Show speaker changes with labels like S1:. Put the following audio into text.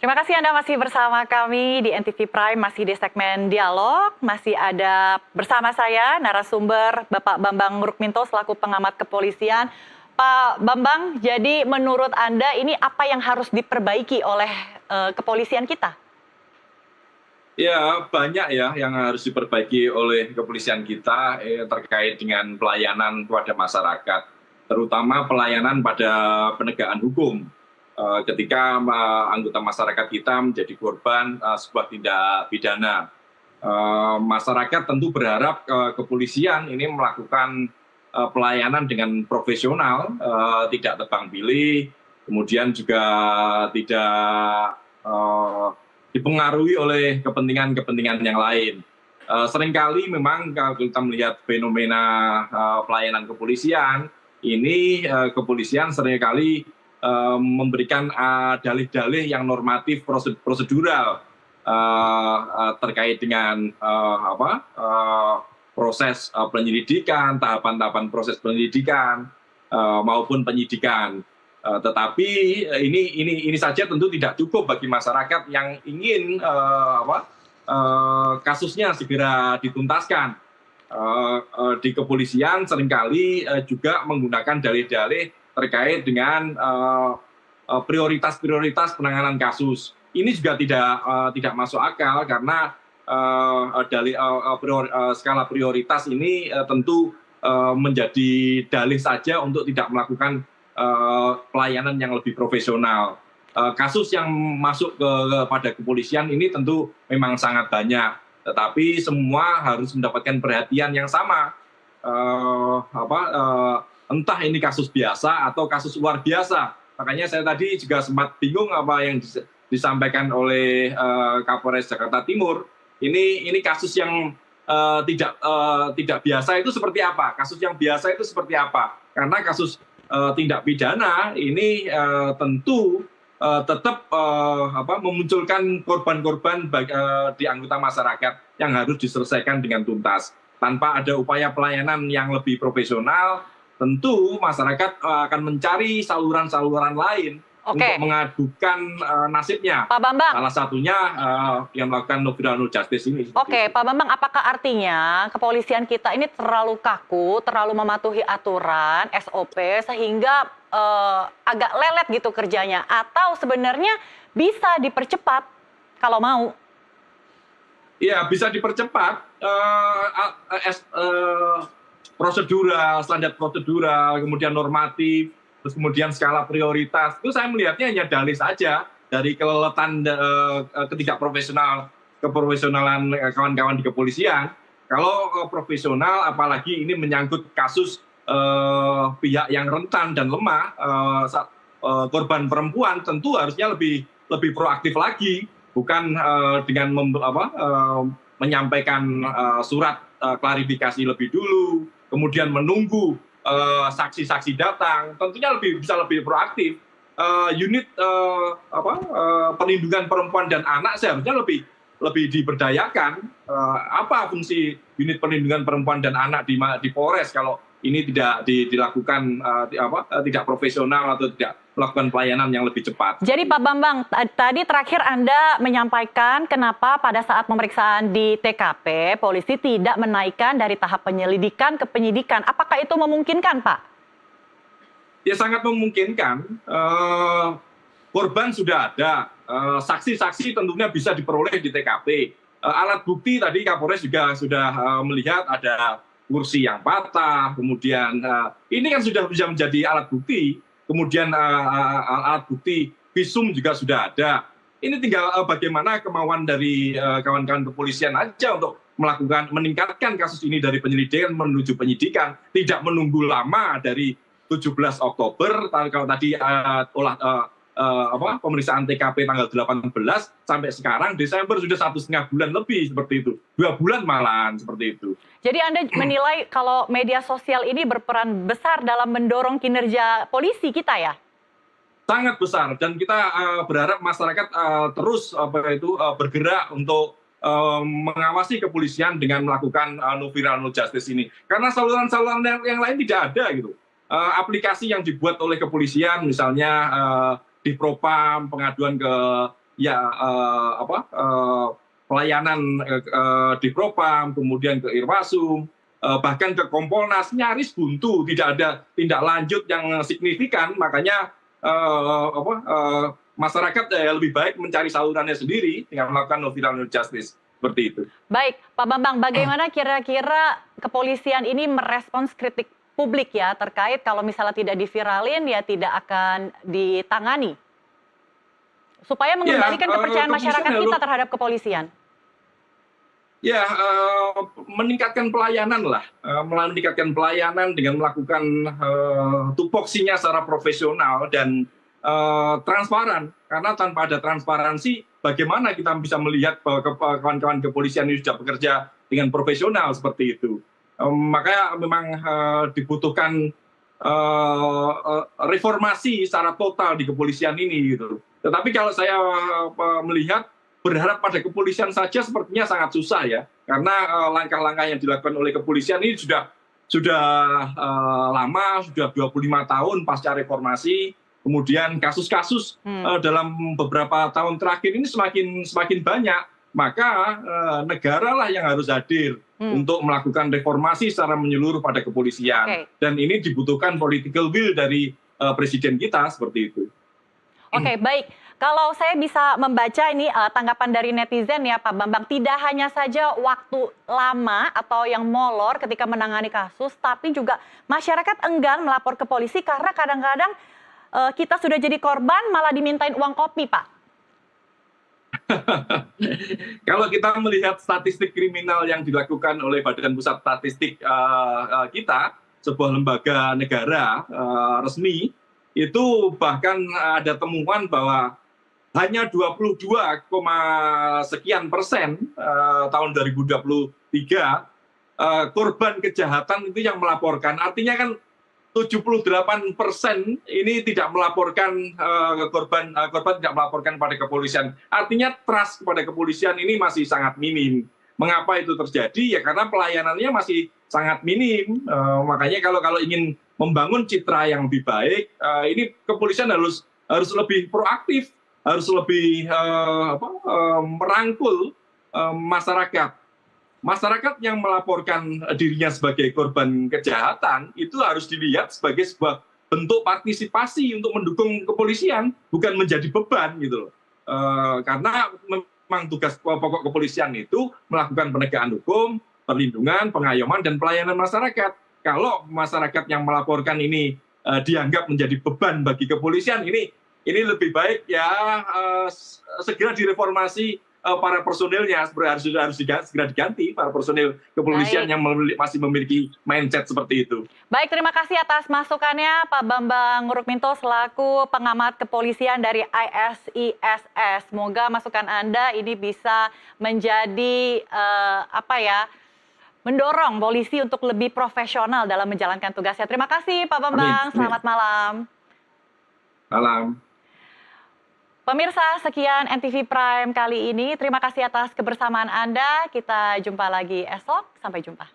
S1: Terima kasih Anda masih bersama kami di NTV Prime, masih di segmen dialog. Masih ada bersama saya narasumber Bapak Bambang Rukminto selaku pengamat kepolisian. Pak Bambang, jadi menurut Anda ini apa yang harus diperbaiki oleh kepolisian kita?
S2: Ya, banyak ya yang harus diperbaiki oleh kepolisian kita terkait dengan pelayanan kepada masyarakat, terutama pelayanan pada penegakan hukum. Ketika anggota masyarakat kita menjadi korban sebuah tindak pidana. Masyarakat tentu berharap kepolisian ini melakukan pelayanan dengan profesional, tidak tebang pilih, kemudian juga tidak dipengaruhi oleh kepentingan-kepentingan yang lain. Seringkali memang kalau kita melihat fenomena pelayanan kepolisian, ini kepolisian seringkali memberikan dalih-dalih yang normatif prosedural terkait dengan proses penyelidikan, tahapan-tahapan proses penyelidikan maupun penyidikan. Tetapi ini saja tentu tidak cukup bagi masyarakat yang ingin kasusnya segera dituntaskan. Di kepolisian seringkali juga menggunakan dalih-dalih terkait dengan prioritas-prioritas penanganan kasus. Ini juga tidak masuk akal karena skala prioritas ini tentu menjadi dalih saja untuk tidak melakukan pelayanan yang lebih profesional. Kasus yang masuk kepada kepolisian ini tentu memang sangat banyak, tetapi semua harus mendapatkan perhatian yang sama. Entah ini kasus biasa atau kasus luar biasa. Makanya saya tadi juga sempat bingung apa yang disampaikan oleh Kapolres Jakarta Timur. Ini kasus yang tidak biasa itu seperti apa? Kasus yang biasa itu seperti apa? Karena kasus tindak pidana ini tentu tetap memunculkan korban-korban di anggota masyarakat yang harus diselesaikan dengan tuntas. Tanpa ada upaya pelayanan yang lebih profesional, tentu masyarakat akan mencari saluran-saluran lain untuk mengadukan nasibnya.
S1: Pak Bambang.
S2: Salah satunya yang melakukan no viral no justice ini.
S1: Oke, Pak Bambang, apakah artinya kepolisian kita ini terlalu kaku, terlalu mematuhi aturan, SOP, sehingga agak lelet gitu kerjanya? Atau sebenarnya bisa dipercepat kalau mau?
S2: Iya, bisa dipercepat. Prosedural, standar prosedural, kemudian normatif, terus kemudian skala prioritas. Itu saya melihatnya hanya dalih saja dari keleletan keprofesionalan kawan-kawan di kepolisian. Kalau profesional, apalagi ini menyangkut kasus pihak yang rentan dan lemah, korban perempuan tentu harusnya lebih proaktif lagi, bukan dengan menyampaikan surat klarifikasi lebih dulu, kemudian menunggu saksi-saksi datang, tentunya bisa lebih proaktif. Unit perlindungan perempuan dan anak seharusnya lebih diberdayakan. Apa fungsi unit perlindungan perempuan dan anak di Polres kalau ini tidak dilakukan tidak profesional atau tidak melakukan pelayanan yang lebih cepat.
S1: Jadi Pak Bambang, tadi terakhir Anda menyampaikan kenapa pada saat pemeriksaan di TKP, polisi tidak menaikkan dari tahap penyelidikan ke penyidikan. Apakah itu memungkinkan, Pak?
S2: Ya, sangat memungkinkan. Korban sudah ada, saksi-saksi tentunya bisa diperoleh di TKP. Alat bukti tadi Kapolres juga sudah melihat ada kursi yang patah, kemudian ini kan sudah bisa menjadi alat bukti. Kemudian alat bukti visum juga sudah ada. Ini tinggal bagaimana kemauan dari kawan-kawan kepolisian aja untuk meningkatkan kasus ini dari penyelidikan menuju penyidikan, tidak menunggu lama dari 17 Oktober kalau tadi pemeriksaan TKP tanggal 18 sampai sekarang Desember sudah 1,5 bulan lebih seperti itu, 2 bulan malahan seperti itu.
S1: Jadi Anda menilai kalau media sosial ini berperan besar dalam mendorong kinerja polisi kita ya?
S2: Sangat besar, dan kita berharap masyarakat terus bergerak untuk mengawasi kepolisian dengan melakukan no viral no justice ini. Karena saluran-saluran yang lain tidak ada gitu. Aplikasi yang dibuat oleh kepolisian misalnya di Propam, pengaduan ke ya pelayanan di Propam, kemudian ke Irwasum, bahkan ke Kompolnas nyaris buntu, tidak ada tindak lanjut yang signifikan. Makanya masyarakat lebih baik mencari salurannya sendiri dengan melakukan no viral no justice seperti itu.
S1: Baik, Pak Bambang, bagaimana kira-kira kepolisian ini merespons kritik publik ya terkait kalau misalnya tidak diviralin ya tidak akan ditangani supaya mengembalikan kepercayaan masyarakat kita terhadap kepolisian?
S2: Ya, meningkatkan pelayanan lah, meningkatkan pelayanan dengan melakukan tupoksinya secara profesional dan transparan. Karena tanpa ada transparansi, bagaimana kita bisa melihat bahwa kawan-kawan kepolisian ini sudah bekerja dengan profesional seperti itu. Makanya memang dibutuhkan reformasi secara total di kepolisian ini gitu. Tetapi kalau saya melihat berharap pada kepolisian saja sepertinya sangat susah ya, karena langkah-langkah yang dilakukan oleh kepolisian ini sudah lama, sudah 25 tahun pasca reformasi. Kemudian kasus-kasus dalam beberapa tahun terakhir ini semakin banyak, maka negara lah yang harus hadir untuk melakukan reformasi secara menyeluruh pada kepolisian. Dan ini dibutuhkan political will dari presiden kita seperti itu.
S1: Oke, baik. Kalau saya bisa membaca ini tanggapan dari netizen ya Pak Bambang, tidak hanya saja waktu lama atau yang molor ketika menangani kasus, tapi juga masyarakat enggan melapor ke polisi karena kadang-kadang kita sudah jadi korban malah dimintain uang kopi, Pak.
S2: Kalau kita melihat statistik kriminal yang dilakukan oleh Badan Pusat Statistik kita, sebuah lembaga negara resmi, itu bahkan ada temuan bahwa hanya 22, sekian persen tahun 2023 korban kejahatan itu yang melaporkan. Artinya kan 78% ini tidak melaporkan korban tidak melaporkan pada kepolisian. Artinya trust kepada kepolisian ini masih sangat minim. Mengapa itu terjadi? Ya karena pelayanannya masih sangat minim. Makanya kalau ingin membangun citra yang lebih baik, ini kepolisian harus lebih proaktif, harus lebih merangkul masyarakat. Masyarakat yang melaporkan dirinya sebagai korban kejahatan itu harus dilihat sebagai sebuah bentuk partisipasi untuk mendukung kepolisian, bukan menjadi beban gitu loh. Karena memang tugas pokok kepolisian itu melakukan penegakan hukum, perlindungan, pengayoman, dan pelayanan masyarakat. Kalau masyarakat yang melaporkan ini dianggap menjadi beban bagi kepolisian, ini lebih baik ya segera direformasi para personilnya, harus segera diganti para personil kepolisian yang masih memiliki mindset seperti itu.
S1: Baik, terima kasih atas masukannya Pak Bambang Rukminto selaku pengamat kepolisian dari ISISS. Semoga masukan Anda ini bisa menjadi mendorong polisi untuk lebih profesional dalam menjalankan tugasnya. Terima kasih Pak Bambang, selamat malam.
S2: Malam.
S1: Pemirsa, sekian NTV Prime kali ini. Terima kasih atas kebersamaan Anda. Kita jumpa lagi esok. Sampai jumpa.